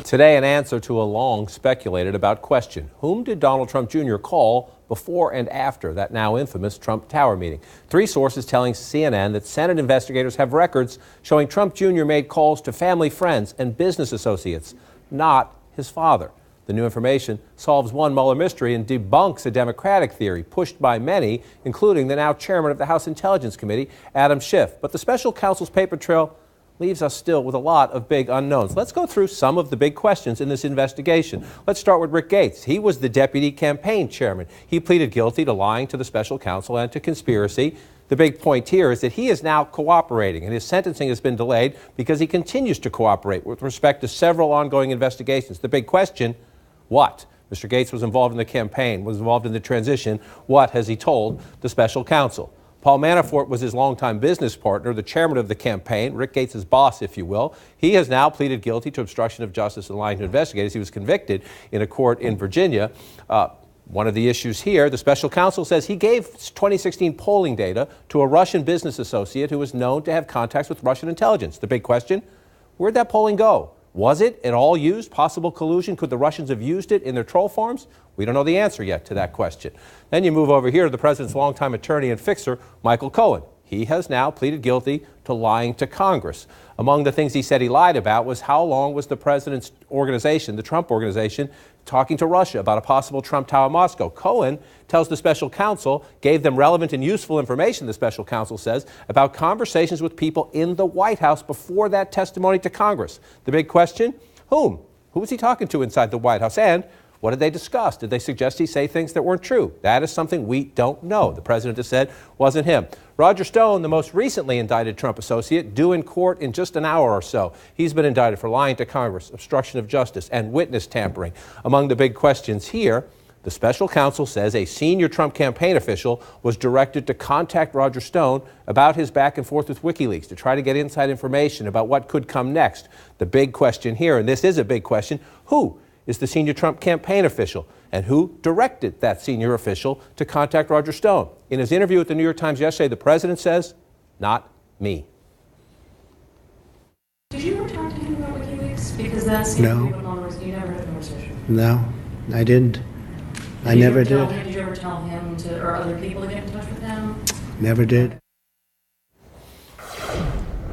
Today, an answer to a long speculated about question. Whom did Donald Trump Jr. call before and after that now infamous Trump Tower meeting? Three sources telling CNN that Senate investigators have records showing Trump Jr. made calls to family, friends, and business associates, not his father. The new information solves one Mueller mystery and debunks a Democratic theory pushed by many, including the now chairman of the House Intelligence Committee, Adam Schiff. But the special counsel's paper trail leaves us still with a lot of big unknowns. Let's go through some of the big questions in this investigation. Let's start with Rick Gates. He was the deputy campaign chairman. He pleaded guilty to lying to the special counsel and to conspiracy. The big point here is that he is now cooperating, and his sentencing has been delayed because he continues to cooperate with respect to several ongoing investigations. The big question, what? Mr. Gates was involved in the campaign, was involved in the transition. What has he told the special counsel? Paul Manafort was his longtime business partner, the chairman of the campaign, Rick Gates' boss, if you will. He has now pleaded guilty to obstruction of justice and lying to investigators. He was convicted in a court in Virginia. One of the issues here, the special counsel says he gave 2016 polling data to a Russian business associate who was known to have contacts with Russian intelligence. The big question, where'd that polling go? Was it at all used? Possible collusion? Could the Russians have used it in their troll farms? We don't know the answer yet to that question. Then you move over here to the president's longtime attorney and fixer, Michael Cohen. He has now pleaded guilty to lying to Congress. Among the things he said he lied about was how long was the president's organization, the Trump organization, talking to Russia about a possible Trump Tower Moscow. Cohen tells the special counsel, gave them relevant and useful information, the special counsel says, about conversations with people in the White House before that testimony to Congress. The big question, whom? Who was he talking to inside the White House? And what did they discuss? Did they suggest he say things that weren't true? That is something we don't know. The president has said wasn't him. Roger Stone, the most recently indicted Trump associate, due in court in just an hour or so. He's been indicted for lying to Congress, obstruction of justice, and witness tampering. Among the big questions here, the special counsel says a senior Trump campaign official was directed to contact Roger Stone about his back and forth with WikiLeaks to try to get inside information about what could come next. The big question here, and this is a big question, who is the senior Trump campaign official, and who directed that senior official to contact Roger Stone? In his interview with the New York Times yesterday, the president says, not me. Did you ever talk to him about WikiLeaks? Because that seems to be one of the you never had a conversation. No, I didn't. I never did. Did you ever tell him to, or other people to get in touch with him? Never did.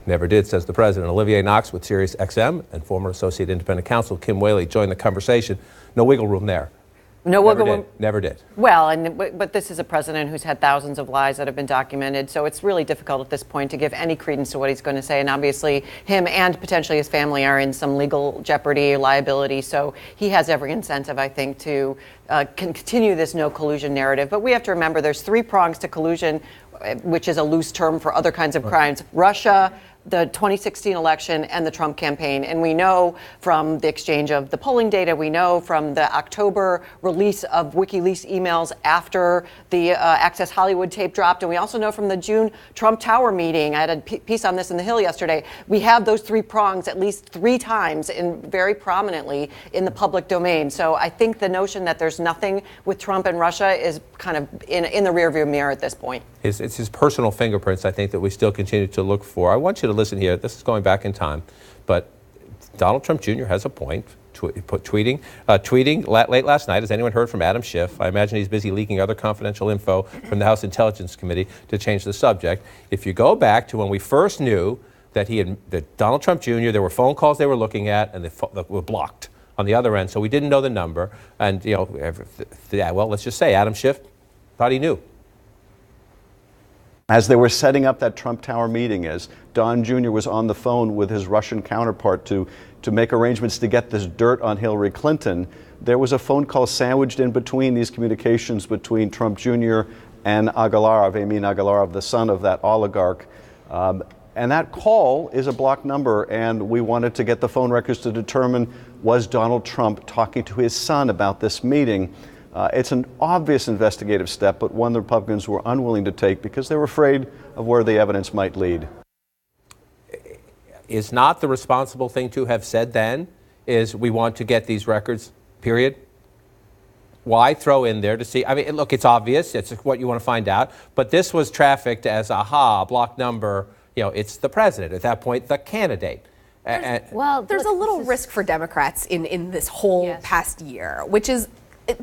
Never did, says the president. Olivier Knox with Sirius XM and former Associate Independent Counsel Kim Whaley joined the conversation. No wiggle room there. No wiggle room. Never did. Well, but this is a president who's had thousands of lies that have been documented, so it's really difficult at this point to give any credence to what he's going to say. And obviously, him and potentially his family are in some legal jeopardy or liability, so he has every incentive, I think, to continue this no collusion narrative. But we have to remember there's three prongs to collusion, which is a loose term for other kinds of crimes. Russia, the 2016 election, and the Trump campaign. And we know from the exchange of the polling data, we know from the October release of WikiLeaks emails after the Access Hollywood tape dropped, and we also know from the June Trump Tower meeting, I had a piece on this in The Hill yesterday, we have those three prongs at least three times and very prominently in the public domain. So I think the notion that there's nothing with Trump and Russia is kind of in the rearview mirror at this point. It's his personal fingerprints, I think, that we still continue to look for. I want you to listen here. This is going back in time, but Donald Trump Jr. has a point. Tweeting late last night. Has anyone heard from Adam Schiff? I imagine he's busy leaking other confidential info from the House Intelligence Committee to change the subject. If you go back to when we first knew that that Donald Trump Jr., there were phone calls they were looking at and they were blocked on the other end, so we didn't know the number. And well, let's just say Adam Schiff thought he knew. As they were setting up that Trump Tower meeting, as Don Jr. was on the phone with his Russian counterpart to make arrangements to get this dirt on Hillary Clinton, there was a phone call sandwiched in between these communications between Trump Jr. and Emin Agalarov, the son of that oligarch. And that call is a blocked number, and we wanted to get the phone records to determine, was Donald Trump talking to his son about this meeting? It's an obvious investigative step, but one the Republicans were unwilling to take because they were afraid of where the evidence might lead. Is not the responsible thing to have said then is we want to get these records, period? Why throw in there to see? I mean, look, it's obvious. It's what you want to find out. But this was trafficked as, block number. It's the president. At that point, the candidate. Well, There's a little risk for Democrats in this whole past year, which is,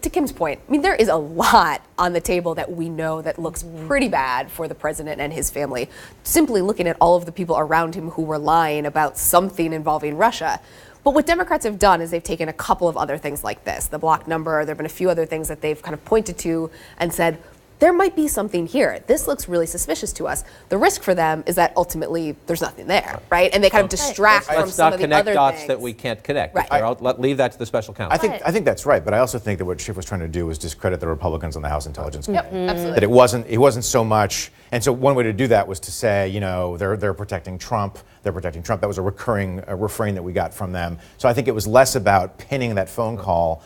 to Kim's point, I mean, there is a lot on the table that we know that looks pretty bad for the president and his family. Simply looking at all of the people around him who were lying about something involving Russia. But what Democrats have done is they've taken a couple of other things like this, the block number, there have been a few other things that they've kind of pointed to and said, there might be something here. This looks really suspicious to us. The risk for them is that ultimately there's nothing there, right? And they kind of distract from some of the other things. Let's not connect dots that we can't connect. Right. Leave that to the special counsel. I think that's right, but I also think that what Schiff was trying to do was discredit the Republicans on the House Intelligence Committee. Absolutely. That it wasn't so much, and so one way to do that was to say, you know, they're protecting Trump. They're protecting Trump. That was a recurring refrain that we got from them. So I think it was less about pinning that phone call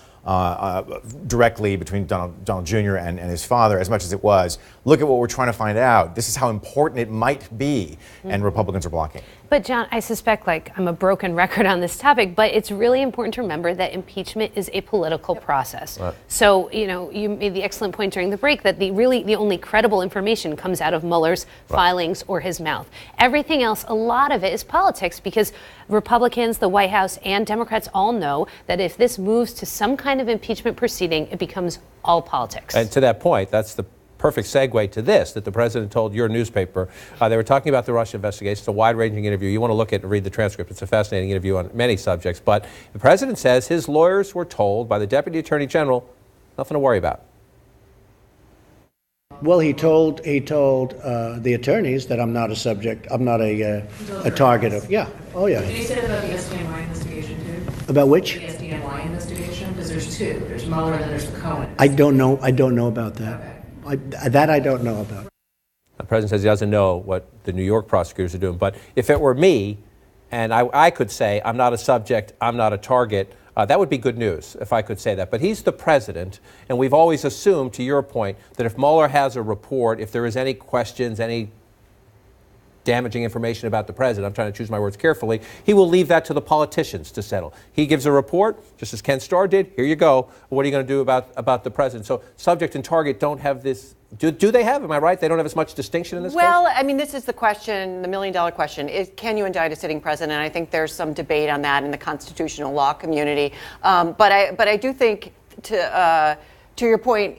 directly between Donald Jr. and his father, as much as it was, look at what we're trying to find out. This is how important it might be, and Republicans are blocking. But John, I suspect I'm a broken record on this topic, but it's really important to remember that impeachment is a political process. Right. So, you made the excellent point during the break that the only credible information comes out of Mueller's filings or his mouth. Everything else, a lot of it is politics, because Republicans, the White House, and Democrats all know that if this moves to some kind of impeachment proceeding, it becomes all politics. And to that point, that's the perfect segue to this, that the president told your newspaper. They were talking about the Russia investigation. It's a wide-ranging interview. You want to look at and read the transcript. It's a fascinating interview on many subjects. But the president says his lawyers were told by the Deputy Attorney General, nothing to worry about. Well, he told the attorneys that I'm not a subject. I'm not a target of. Yeah. Oh yeah. Did he say that about the SDNY investigation too? About which? The SDNY investigation, because there's two. There's Mueller and then there's the Cohen. I don't know about that. Okay. I don't know about. The president says he doesn't know what the New York prosecutors are doing. But if it were me, and I could say I'm not a subject, I'm not a target, that would be good news if I could say that. But he's the president, and we've always assumed, to your point, that if Mueller has a report, if there is any questions, any damaging information about the president, I'm trying to choose my words carefully, he will leave that to the politicians to settle. He gives a report, just as Ken Starr did, here you go. What are you going to do about the president? So subject and target don't have this, do they have, am I right? They don't have as much distinction in this case? Well, I mean, this is the question, the million-dollar question, is can you indict a sitting president? I think there's some debate on that in the constitutional law community. But I do think, to your point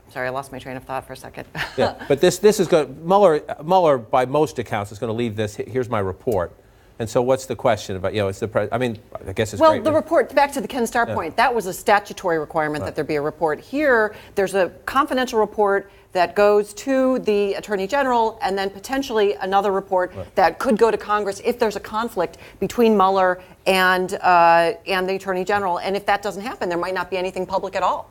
Sorry, I lost my train of thought for a second. Yeah, but this is going. Mueller, by most accounts, is going to leave this. Here's my report. And so, what's the question about? It's the I mean, I guess it's well, the report. Back to the Ken Starr point. That was a statutory requirement that there be a report. Here, there's a confidential report that goes to the Attorney General, and then potentially another report that could go to Congress if there's a conflict between Mueller and the Attorney General. And if that doesn't happen, there might not be anything public at all.